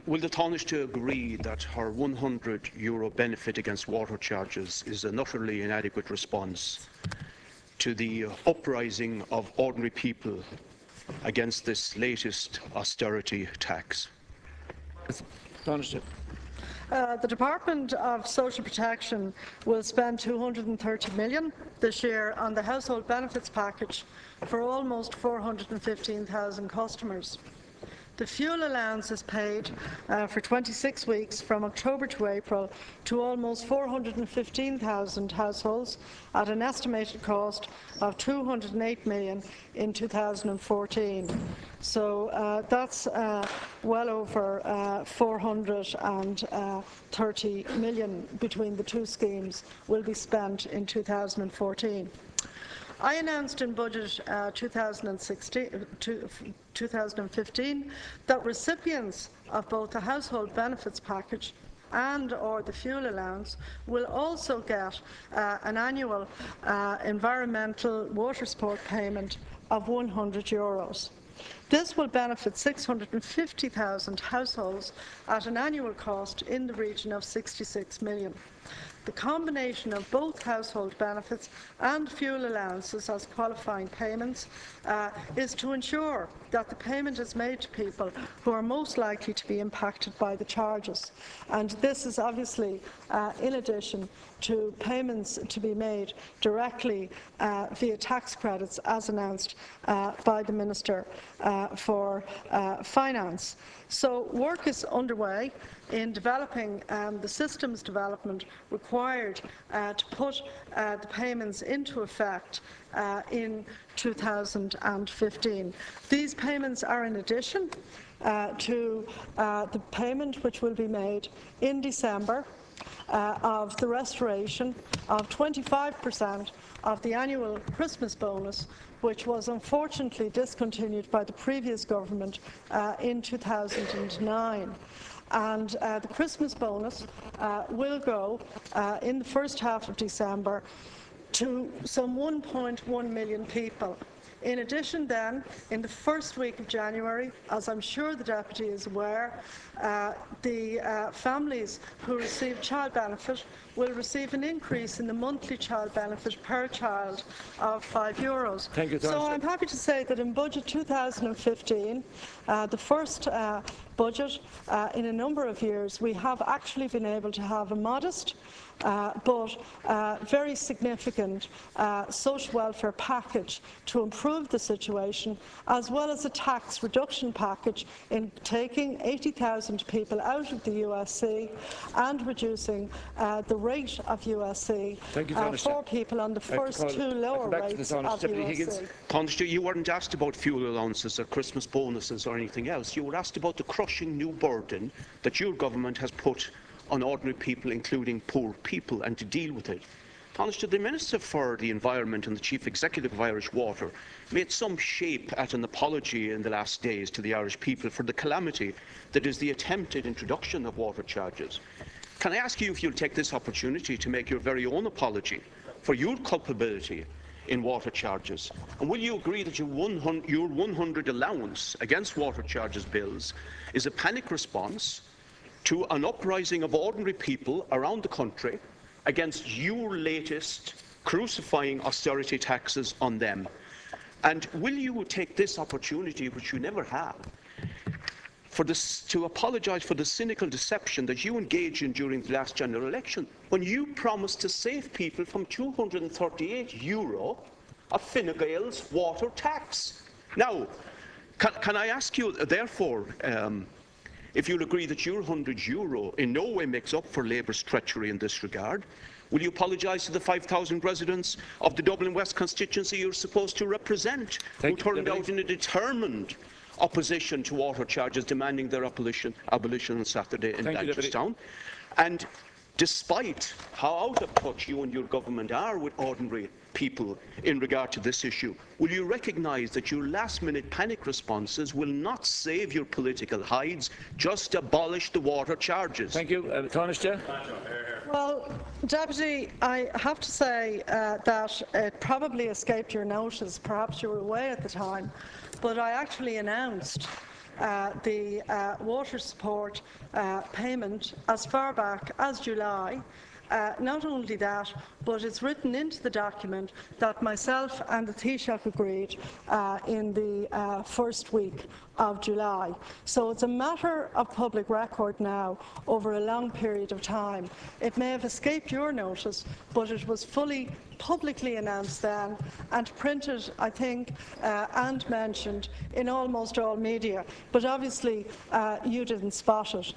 Will the Tanaiste agree that her €100 benefit against water charges is an utterly inadequate response to the uprising of ordinary people against this latest austerity tax? Tanaiste. The Department of Social Protection will spend €230 million this year on the household benefits package for almost 415,000 customers. The fuel allowance is paid for 26 weeks from October to April to almost 415,000 households at an estimated cost of €208 million in 2014. So that's well over €430 million between the two schemes will be spent in 2014. I announced in Budget 2015 that recipients of both the household benefits package and/or the fuel allowance will also get an annual environmental water support payment of €100. This will benefit 650,000 households at an annual cost in the region of €66 million. The combination of both household benefits and fuel allowances as qualifying payments is to ensure that the payment is made to people who are most likely to be impacted by the charges. And this is obviously in addition to payments to be made directly via tax credits as announced by the Minister for Finance. So work is underway in developing the systems development required to put the payments into effect in 2015. These payments are in addition to the payment which will be made in December of the restoration of 25% of the annual Christmas bonus, which was unfortunately discontinued by the previous government in 2009. And the Christmas bonus will go in the first half of December to some 1.1 million people. In addition then, in the first week of January, as I'm sure the Deputy is aware, the families who receive child benefit will receive an increase in the monthly child benefit per child of €5. Thank you, so I'm happy to say that in Budget 2015, the first budget in a number of years, we have actually been able to have a modest but very significant social welfare package to improve the situation, as well as a tax reduction package in taking 80,000 people out of the USC and reducing the rate of USC for people on the first two lower rates of USC. Tanaiste, you weren't asked about fuel allowances or Christmas bonuses or anything else. You were asked about the crushing new burden that your government has put on ordinary people, including poor people, and to deal with it. Tanaiste, the Minister for the Environment and the Chief Executive of Irish Water made some shape at an apology in the last days to the Irish people for the calamity that is the attempted introduction of water charges. Can I ask you if you'll take this opportunity to make your very own apology for your culpability in water charges? And will you agree that your 100 allowance against water charges bills is a panic response to an uprising of ordinary people around the country against your latest crucifying austerity taxes on them? And will you take this opportunity, which you never have, to apologise for the cynical deception that you engaged in during the last general election, when you promised to save people from €238 of Fine Gael's water tax? Now, can I ask you, therefore, if you'll agree that your €100 in no way makes up for Labour's treachery in this regard? Will you apologise to the 5,000 residents of the Dublin West constituency you're supposed to represent, who turned out in a determined opposition to water charges, demanding their abolition on Saturday in Blanchardstown? And despite how out of touch you and your government are with ordinary people in regard to this issue, will you recognise that your last-minute panic responses will not save your political hides, just abolish the water charges? Thank you. Tanaiste. Well, Deputy, I have to say that it probably escaped your notice. Perhaps you were away at the time, but I actually announced the water support payment as far back as July. Not only that, but it's written into the document that myself and the Taoiseach agreed in the first week of July. So it's a matter of public record now over a long period of time. It may have escaped your notice, but it was fully publicly announced then and printed, I think, and mentioned in almost all media. But obviously you didn't spot it,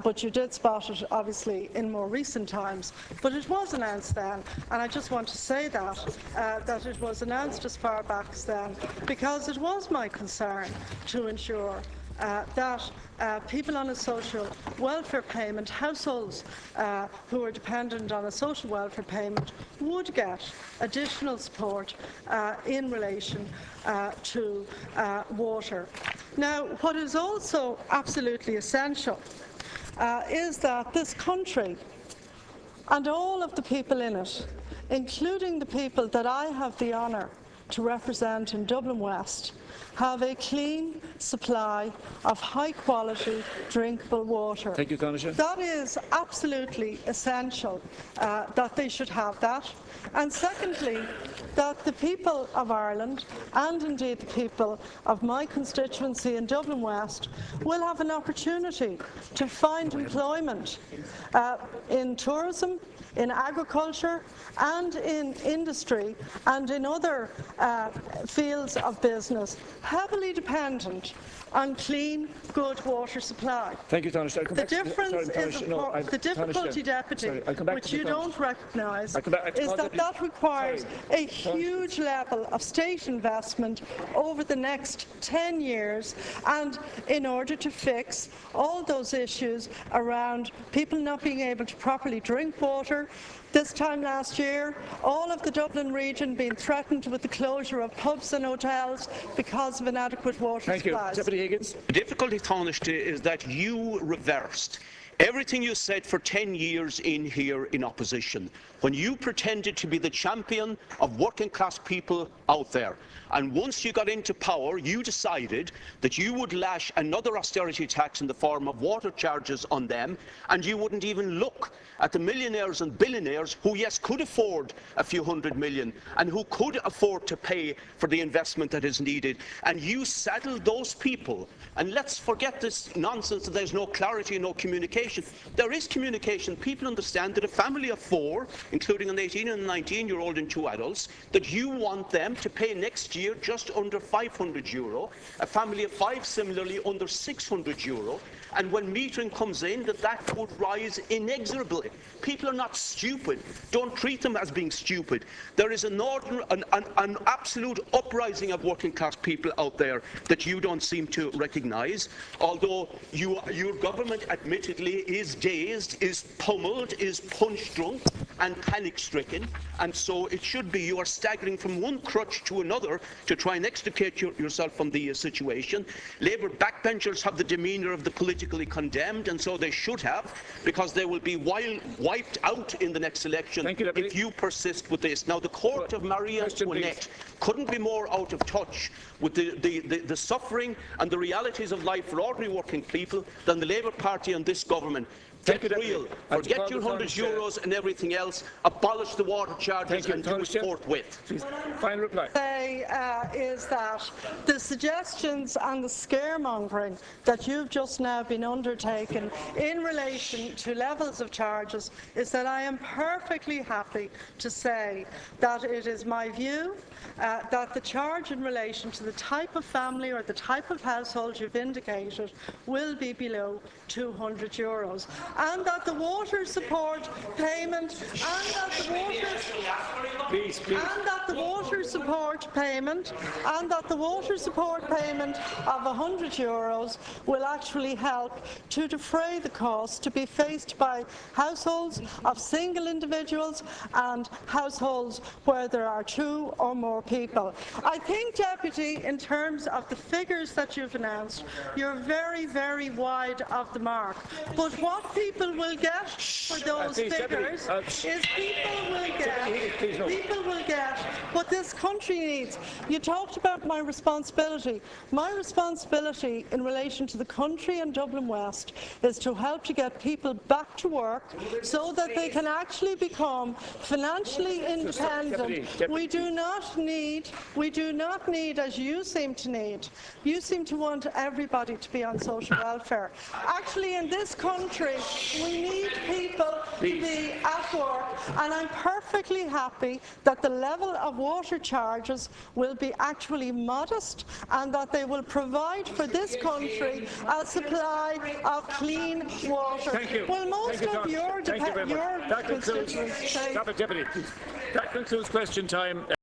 but you did spot it obviously in more recent times. But it was announced then, and I just want to say that, that it was announced as far back as then, because it was my concern to ensure that people on a social welfare payment, households who are dependent on a social welfare payment, would get additional support in relation to water. Now, what is also absolutely essential is that this country and all of the people in it, including the people that I have the honour to represent in Dublin West, have a clean supply of high-quality drinkable water. Thank you, Tanaiste. That is absolutely essential that they should have that. And secondly, that the people of Ireland, and indeed the people of my constituency in Dublin West, will have an opportunity to find employment in tourism, in agriculture and in industry and in other fields of business heavily dependent on clean, good water supply. Thank you, Tanaiste. The difference is, the difficulty, Deputy, which you don't recognise, is that that requires a huge level of state investment over the next 10 years, and in order to fix all those issues around people not being able to properly drink water. This time last year, all of the Dublin region being threatened with the closure of pubs and hotels because of inadequate water supplies. Thank you. Deputy Higgins. The difficulty, Tanaiste, is that you reversed everything you said for 10 years in here in opposition, when you pretended to be the champion of working class people out there. And once you got into power, you decided that you would lash another austerity tax in the form of water charges on them, and you wouldn't even look at the millionaires and billionaires who, yes, could afford a few hundred million and who could afford to pay for the investment that is needed. And you saddled those people. And let's forget this nonsense that there's no clarity, no communication. There is communication. People understand that a family of 4, including an 18 and a 19-year-old and 2 adults, that you want them to pay next year just under €500, a family of 5 similarly under €600, and when metering comes in, that would rise inexorably. People are not stupid. Don't treat them as being stupid. There is an absolute uprising of working class people out there that you don't seem to recognise, although your government admittedly is dazed, is pummeled, is punch drunk and panic stricken, and so it should be you are staggering from one crutch to another to try and extricate yourself from the situation. Labour backbenchers have the demeanour of the politically condemned, and so they should have, because they will be wiped out in the next election if you persist with this. Now, the court of Marie Antoinette couldn't be more out of touch with the suffering and the realities of life for ordinary working people than the Labour Party and this government. Get real. Forget your €100 and everything else. Abolish the water charges and do it forthwith. Final reply. Is that the suggestions and the scaremongering that you've just now been undertaken in relation to levels of charges is that I am perfectly happy to say that it is my view that the charge in relation to the type of family or the type of household you've indicated will be below €200, and that the water support payment of €100 will actually help to defray the cost to be faced by households of single individuals and households where there are 2 or more people. I think, Deputy, in terms of the figures that you've announced, you're very, very wide of the mark. But what people will get for those Please, figures Deputy, is people will get what this country needs. You talked about my responsibility. My responsibility in relation to the country and Dublin West is to help to get people back to work so that they can actually become financially independent. We do not need, as you seem to need, you seem to want everybody to be on social welfare. Actually, in this country, we need people to be at work, and I'm perfectly happy that the level of water charges will be actually modest and that they will provide for this country a supply of clean water. Thank you. Well, most of your Thank you very much. That concludes, constituents say... Deputy, that concludes question time.